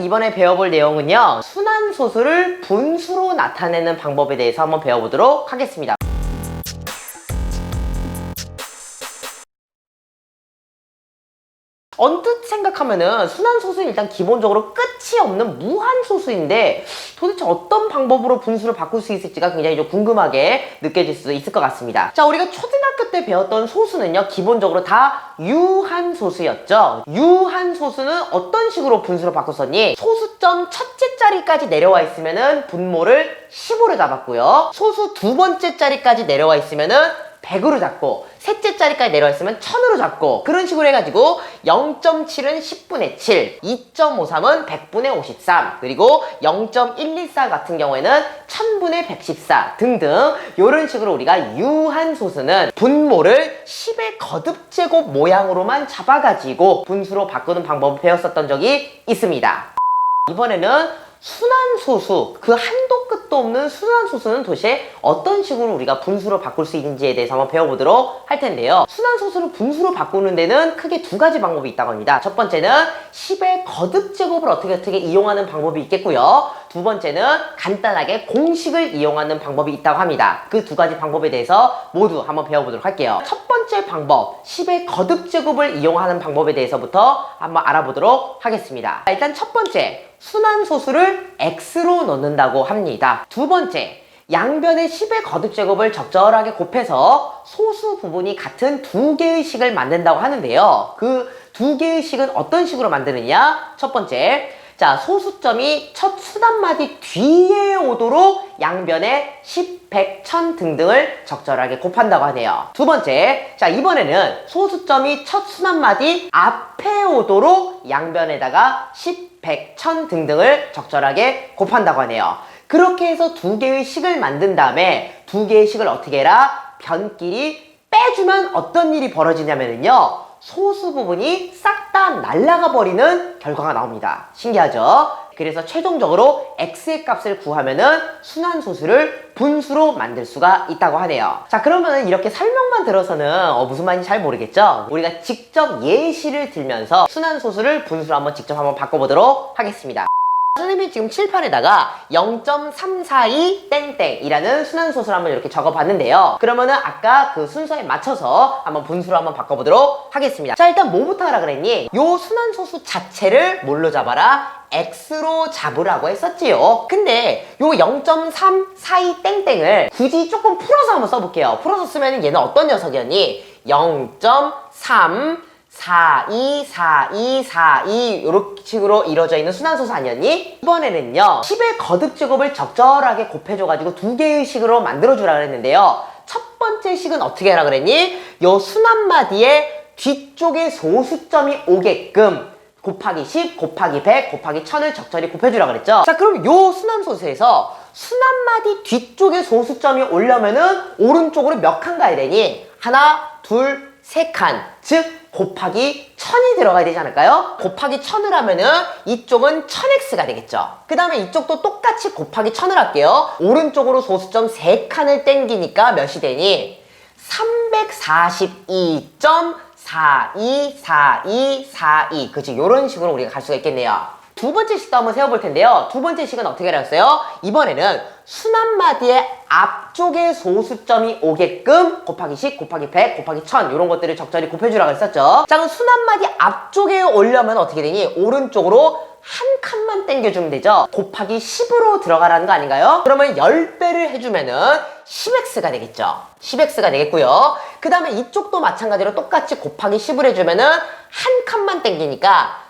이번에 배워볼 내용은요, 순환소수를 분수로 나타내는 방법에 대해서 한번 배워보도록 하겠습니다. 언뜻 생각하면은 순환소수는 일단 기본적으로 끝이 없는 무한소수인데 도대체 어떤 방법으로 분수를 바꿀 수 있을지가 굉장히 좀 궁금하게 느껴질 수도 있을 것 같습니다. 자, 우리가 초등학교 때 배웠던 소수는요, 기본적으로 다 유한소수였죠. 유한소수는 어떤 식으로 분수를 바꿨었니? 소수점 첫째 자리까지 내려와 있으면은 분모를 10으로 잡았고요. 소수 두 번째 자리까지 내려와 있으면은 100으로 잡고 셋째 자리까지 내려와 있으면 1000으로 잡고 그런 식으로 해가지고 0.7은 10분의 7, 2.53은 100분의 53, 그리고 0.114 같은 경우에는 1000분의 114 등등 이런 식으로 우리가 유한소수는 분모를 10의 거듭제곱 모양으로만 잡아가지고 분수로 바꾸는 방법을 배웠었던 적이 있습니다. 이번에는 순환소수, 그 한도 끝도 없는 순환소수는 도대체 어떤 식으로 우리가 분수로 바꿀 수 있는지에 대해서 한번 배워보도록 할 텐데요. 순환소수를 분수로 바꾸는 데는 크게 두 가지 방법이 있다고 합니다. 첫 번째는 10의 거듭제곱을 어떻게 이용하는 방법이 있겠고요. 두 번째는 간단하게 공식을 이용하는 방법이 있다고 합니다. 그 두 가지 방법에 대해서 모두 한번 배워보도록 할게요. 첫 번째 방법, 10의 거듭제곱을 이용하는 방법에 대해서부터 한번 알아보도록 하겠습니다. 일단 첫 번째, 순환소수를 x로 넣는다고 합니다. 두 번째, 양변의 10의 거듭제곱을 적절하게 곱해서 소수 부분이 같은 두 개의 식을 만든다고 하는데요. 그 두 개의 식은 어떤 식으로 만드느냐? 첫 번째, 자, 소수점이 첫 수단마디 뒤에 오도록 양변에 10, 100, 1000 등등을 적절하게 곱한다고 하네요. 두 번째, 자, 이번에는 소수점이 첫 수단마디 앞에 오도록 양변에다가 10, 100, 1000 등등을 적절하게 곱한다고 하네요. 그렇게 해서 두 개의 식을 만든 다음에 두 개의 식을 어떻게 해라? 변끼리 빼주면 어떤 일이 벌어지냐면요, 소수 부분이 싹 다 날아가 버리는 결과가 나옵니다. 신기하죠? 그래서 최종적으로 x의 값을 구하면은 순환소수를 분수로 만들 수가 있다고 하네요. 자, 그러면은 이렇게 설명만 들어서는 무슨 말인지 잘 모르겠죠? 우리가 직접 예시를 들면서 순환소수를 분수로 한번 바꿔보도록 하겠습니다. 선생님이 지금 칠판에다가 0.342 땡땡이라는 순환소수를 한번 이렇게 적어봤는데요. 그러면은 아까 그 순서에 맞춰서 한번 분수로 한번 바꿔보도록 하겠습니다. 자, 일단 뭐부터 하라 그랬니? 요 순환소수 자체를 뭘로 잡아라? x로 잡으라고 했었지요. 근데 요 0.342 땡땡을 굳이 조금 풀어서 한번 써볼게요. 풀어서 쓰면 얘는 어떤 녀석이었니? 0.3 42, 42, 42 이렇게 식으로 이루어져 있는 순환소수 아니었니? 이번에는요, 10의 거듭제곱을 적절하게 곱해줘가지고 두 개의 식으로 만들어주라 그랬는데요. 첫 번째 식은 어떻게 하라 그랬니? 요 순환마디에 뒤쪽에 소수점이 오게끔 곱하기 10, 곱하기 100, 곱하기 1000을 적절히 곱해주라 그랬죠. 자, 그럼 요 순환소수에서 순환마디 뒤쪽에 소수점이 오려면은 오른쪽으로 몇 칸 가야 되니? 하나, 둘, 세 칸. 즉 곱하기 1000이 들어가야 되지 않을까요? 곱하기 1000을 하면은 이쪽은 1000x가 되겠죠. 그 다음에 이쪽도 똑같이 곱하기 1000을 할게요. 오른쪽으로 소수점 3칸을 땡기니까 몇이 되니? 342.424242. 그치, 요런 식으로 우리가 갈 수가 있겠네요. 두 번째 식도 한번 세워볼 텐데요. 두 번째 식은 어떻게 하였어요? 이번에는 순환마디의 앞쪽에 소수점이 오게끔 곱하기 10, 곱하기 100, 곱하기 1000 이런 것들을 적절히 곱해주라고 했었죠. 자, 그럼 순환마디 앞쪽에 오려면 어떻게 되니? 오른쪽으로 한 칸만 당겨주면 되죠. 곱하기 10으로 들어가라는 거 아닌가요? 그러면 10배를 해주면은 10x가 되겠죠. 10x가 되겠고요. 그 다음에 이쪽도 마찬가지로 똑같이 곱하기 10을 해주면은 한 칸만 당기니까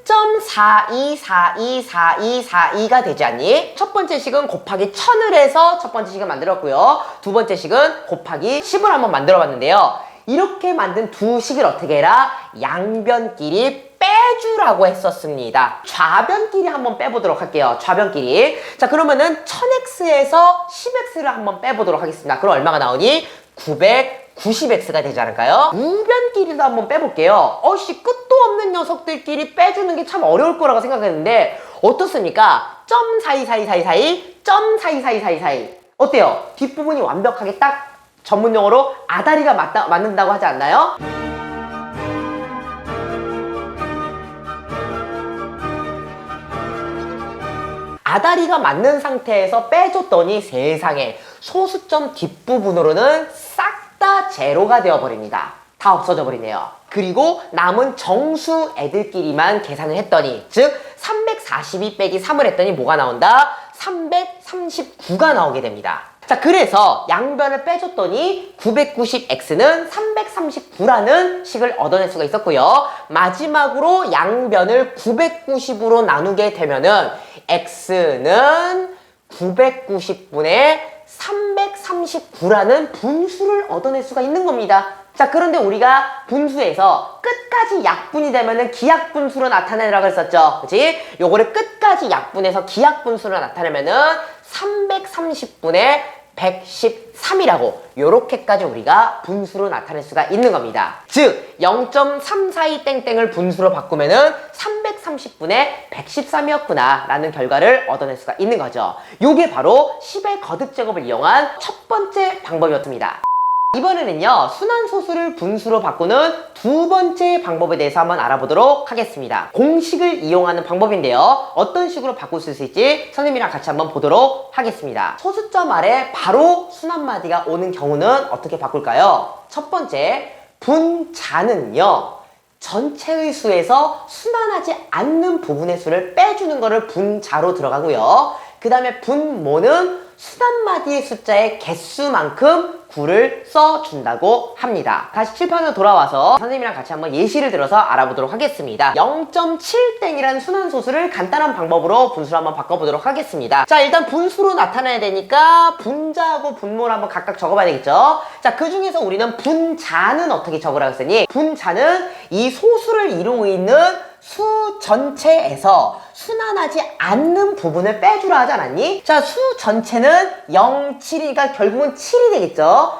3.42424242가 되지 않니? 첫 번째 식은 곱하기 1000을 해서 첫 번째 식을 만들었고요. 두 번째 식은 곱하기 10을 한번 만들어 봤는데요. 이렇게 만든 두 식을 어떻게 해라? 양변끼리 빼주라고 했었습니다. 좌변끼리 한번 빼보도록 할게요. 좌변끼리. 자, 그러면은 1000x에서 10x를 한번 빼보도록 하겠습니다. 그럼 얼마가 나오니? 990x가 되지 않을까요? 우변끼리도 한번 빼볼게요. 끝도 없는 녀석들끼리 빼주는 게 참 어려울 거라고 생각했는데 어떻습니까? 점 사이사이사이사이, 점 사이사이사이사이. 어때요? 뒷부분이 완벽하게 딱 전문용어로 아다리가 맞는다고 하지 않나요? 마다리가 맞는 상태에서 빼줬더니 세상에 소수점 뒷부분으로는 싹 다 제로가 되어버립니다. 다 없어져 버리네요. 그리고 남은 정수 애들끼리만 계산을 했더니, 즉 342 빼기 3을 했더니 뭐가 나온다? 339가 나오게 됩니다. 자, 그래서 양변을 빼줬더니 990x는 339라는 식을 얻어낼 수가 있었고요. 마지막으로 양변을 990으로 나누게 되면은 x는 990분의 339라는 분수를 얻어낼 수가 있는 겁니다. 자, 그런데 우리가 분수에서 끝까지 약분이 되면은 기약분수로 나타내라고 했었죠. 그치? 요거를 끝까지 약분해서 기약분수로 나타내면은 330분의 113이라고 요렇게까지 우리가 분수로 나타낼 수가 있는 겁니다. 즉 0.342땡땡을 분수로 바꾸면은 330분의 113이었구나 라는 결과를 얻어낼 수가 있는 거죠. 요게 바로 10의 거듭제곱을 이용한 첫 번째 방법이었습니다. 이번에는요, 순환소수를 분수로 바꾸는 두 번째 방법에 대해서 한번 알아보도록 하겠습니다. 공식을 이용하는 방법인데요, 어떤 식으로 바꿀 수 있을지 선생님이랑 같이 한번 보도록 하겠습니다. 소수점 아래 바로 순환마디가 오는 경우는 어떻게 바꿀까요? 첫 번째, 분자는요, 전체의 수에서 순환하지 않는 부분의 수를 빼주는 거를 분자로 들어가고요. 그 다음에 분모는 순환마디의 숫자의 개수만큼 9를 써준다고 합니다. 다시 칠판으로 돌아와서 선생님이랑 같이 한번 예시를 들어서 알아보도록 하겠습니다. 0.7땡이라는 순환소수를 간단한 방법으로 분수로 한번 바꿔보도록 하겠습니다. 자, 일단 분수로 나타내야 되니까 분자하고 분모를 한번 각각 적어봐야 되겠죠. 자, 그 중에서 우리는 분자는 어떻게 적으라고 했으니, 분자는 이 소수를 이루고 있는 수 전체에서 순환하지 않는 부분을 빼주라 하지 않았니? 자, 수 전체는 0, 7이니까 결국은 7이 되겠죠?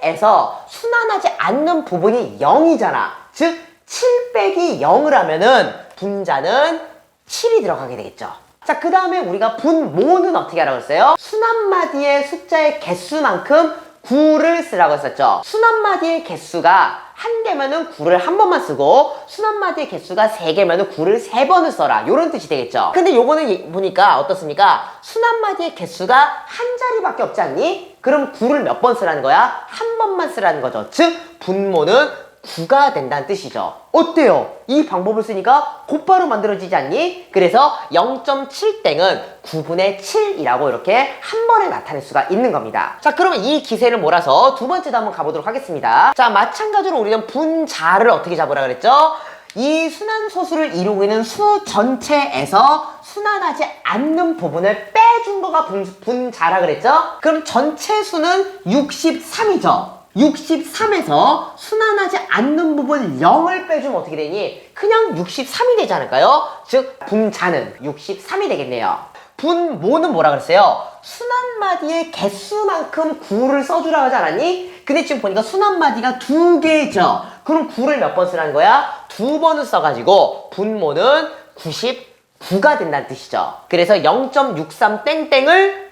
7에서 순환하지 않는 부분이 0이잖아. 즉, 7 빼기 0을 하면은 분자는 7이 들어가게 되겠죠. 자, 그 다음에 우리가 분모는 어떻게 하라고 했어요? 순환마디의 숫자의 개수만큼 9를 쓰라고 했었죠. 순환마디의 개수가 한 개면은 9를 한 번만 쓰고, 순환마디의 개수가 3개면은 9를 3번을 써라, 요런 뜻이 되겠죠. 근데 요거는 보니까 어떻습니까? 순환마디의 개수가 한 자리밖에 없지 않니? 그럼 9를 몇 번 쓰라는 거야? 한 번만 쓰라는 거죠. 즉 분모는 9가 된다는 뜻이죠. 어때요? 이 방법을 쓰니까 곧바로 만들어지지 않니? 그래서 0.7땡은 9분의 7이라고 이렇게 한 번에 나타낼 수가 있는 겁니다. 자, 그러면 이 기세를 몰아서 두 번째도 한번 가보도록 하겠습니다. 자, 마찬가지로 우리는 분자를 어떻게 잡으라 그랬죠? 이 순환소수를 이루고 있는 수 전체에서 순환하지 않는 부분을 빼준 거가 분자라 그랬죠? 그럼 전체 수는 63이죠. 63에서 순환하지 않는 부분 0을 빼주면 어떻게 되니? 그냥 63이 되지 않을까요? 즉 분자는 63이 되겠네요. 분모는 뭐라 그랬어요? 순환마디의 개수만큼 9를 써주라고 하지 않았니? 근데 지금 보니까 순환마디가 2개죠. 그럼 9를 몇 번 쓰라는 거야? 2번을 써가지고 분모는 99가 된다는 뜻이죠. 그래서 0.63땡땡을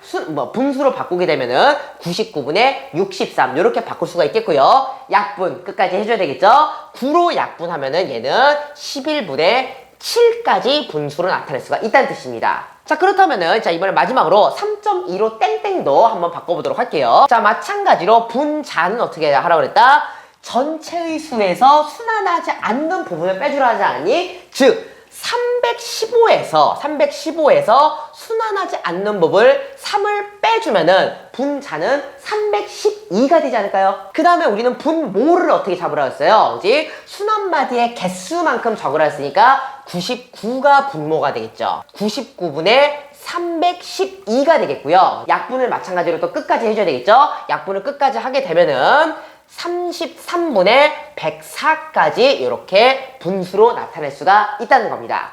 분수로 바꾸게 되면은 99분의 63 이렇게 바꿀 수가 있겠고요. 약분 끝까지 해줘야 되겠죠. 9로 약분하면은 얘는 11분의 7까지 분수로 나타낼 수가 있다는 뜻입니다. 자, 그렇다면은 자, 이번에 마지막으로 3.25 땡땡도 한번 바꿔보도록 할게요. 자, 마찬가지로 분자는 어떻게 하라고 그랬다? 전체의 수에서 순환하지 않는 부분을 빼주라 하지 않니? 즉 315에서 순환하지 않는 부분을 3을 빼주면은 분자는 312가 되지 않을까요? 그 다음에 우리는 분모를 어떻게 잡으라 했어요? 그지? 순환마디의 개수만큼 적으라 했으니까 99가 분모가 되겠죠. 99분의 312가 되겠고요. 약분을 마찬가지로 또 끝까지 해줘야 되겠죠. 약분을 끝까지 하게 되면은 33분의 104까지 이렇게 분수로 나타낼 수가 있다는 겁니다.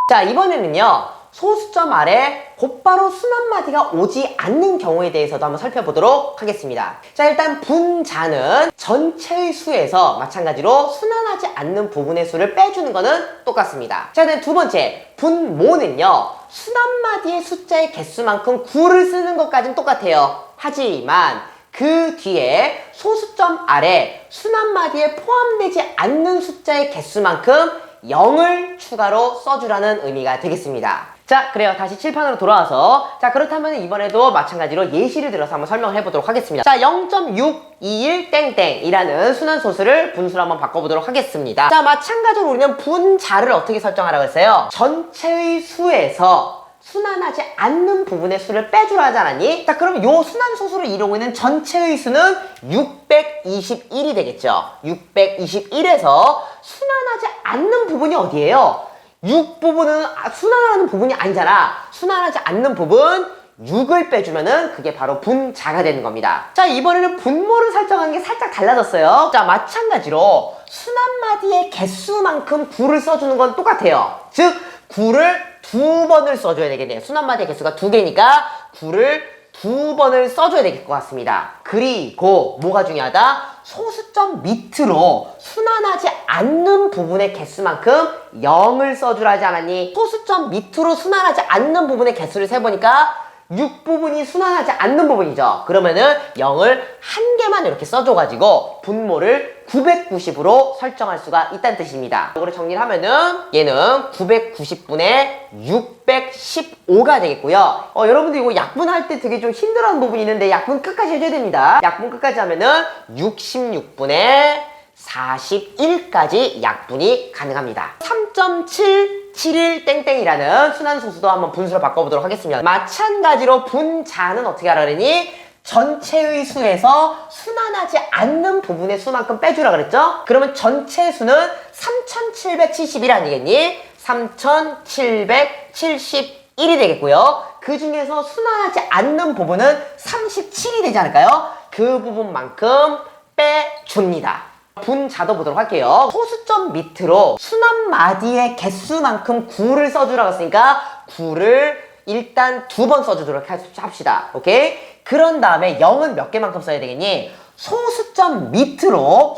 자, 이번에는요, 소수점 아래 곧바로 순환마디가 오지 않는 경우에 대해서도 한번 살펴보도록 하겠습니다. 자, 일단 분자는 전체의 수에서 마찬가지로 순환하지 않는 부분의 수를 빼주는 거는 똑같습니다. 자, 그다음 두 번째, 분모는요, 순환마디의 숫자의 개수만큼 9를 쓰는 것까지는 똑같아요. 하지만 그 뒤에 소수점 아래 순환마디에 포함되지 않는 숫자의 개수만큼 0을 추가로 써주라는 의미가 되겠습니다. 자, 그래요. 다시 칠판으로 돌아와서 자, 그렇다면 이번에도 마찬가지로 예시를 들어서 한번 설명을 해보도록 하겠습니다. 자, 0.621 땡땡이라는 순환소수를 분수로 한번 바꿔보도록 하겠습니다. 자, 마찬가지로 우리는 분자를 어떻게 설정하라고 했어요? 전체의 수에서 순환하지 않는 부분의 수를 빼주라 하지 않았니? 자, 그러면 요 순환소수를 이루고 있는 전체의 수는 621이 되겠죠. 621에서 순환하지 않는 부분이 어디예요? 6 부분은 순환하는 부분이 아니잖아. 순환하지 않는 부분 6을 빼주면은 그게 바로 분자가 되는 겁니다. 자, 이번에는 분모를 설정하는 게 살짝 달라졌어요. 자, 마찬가지로 순환마디의 개수만큼 9를 써주는 건 똑같아요. 즉 9를 2번을 써줘야 되겠네요. 순환마디의 개수가 2개니까 9를 2번을 써줘야 될 것 같습니다. 그리고 뭐가 중요하다? 소수점 밑으로 순환하지 않는 부분의 개수만큼 0을 써주라 하지 않았니? 소수점 밑으로 순환하지 않는 부분의 개수를 세보니까 6 부분이 순환하지 않는 부분이죠. 그러면은 0을 한 개만 이렇게 써줘가지고 분모를 990으로 설정할 수가 있다는 뜻입니다. 이거를 정리를 하면은 얘는 990분의 615가 되겠고요. 여러분들 이거 약분할 때 되게 좀 힘들어하는 부분이 있는데 약분 끝까지 해줘야 됩니다. 약분 끝까지 하면은 66분의 41까지 약분이 가능합니다. 3.771 땡땡이라는 순환소수도 한번 분수로 바꿔보도록 하겠습니다. 마찬가지로 분자는 어떻게 하라 그러니? 전체의 수에서 순환하지 않는 부분의 수만큼 빼주라 그랬죠? 그러면 전체 수는 3771 아니겠니? 3771이 되겠고요. 그 중에서 순환하지 않는 부분은 37이 되지 않을까요? 그 부분만큼 빼줍니다. 분자도 보도록 할게요. 소수점 밑으로 순환마디의 개수만큼 9를 써주라고 했으니까 9를 일단 2번 써주도록 합시다. 오케이? 그런 다음에 0은 몇 개만큼 써야 되겠니? 소수점 밑으로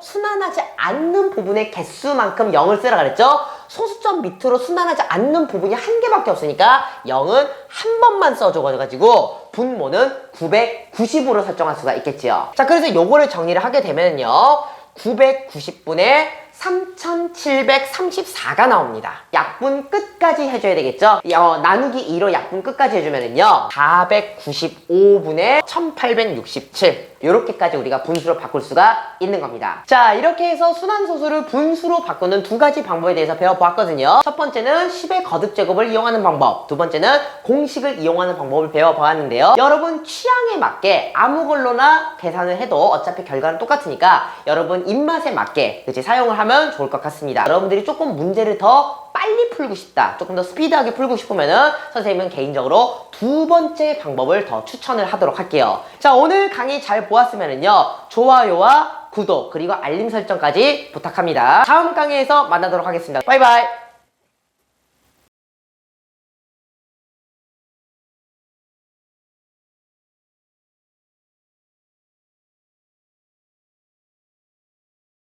순환하지 않는 부분의 개수만큼 0을 쓰라 그랬죠? 소수점 밑으로 순환하지 않는 부분이 한 개밖에 없으니까 0은 한 번만 써줘가지고 분모는 990으로 설정할 수가 있겠지요. 자, 그래서 요거를 정리를 하게 되면요, 990분의 3734가 나옵니다. 약분 끝까지 해줘야 되겠죠? 나누기 2로 약분 끝까지 해주면은요, 495분의 1867 이렇게까지 우리가 분수로 바꿀 수가 있는 겁니다. 자, 이렇게 해서 순환소수를 분수로 바꾸는 두 가지 방법에 대해서 배워보았거든요. 첫 번째는 10의 거듭제곱을 이용하는 방법, 두 번째는 공식을 이용하는 방법을 배워보았는데요. 여러분 취향에 맞게 아무 걸로나 계산을 해도 어차피 결과는 똑같으니까 여러분 입맛에 맞게 그치 사용을 하면 좋을 것 같습니다. 여러분들이 조금 문제를 더 빨리 풀고 싶다, 조금 더 스피드하게 풀고 싶으면은 선생님은 개인적으로 두 번째 방법을 더 추천을 하도록 할게요. 자, 오늘 강의 잘 보았으면은요, 좋아요와 구독 그리고 알림 설정까지 부탁합니다. 다음 강의에서 만나도록 하겠습니다. 바이바이.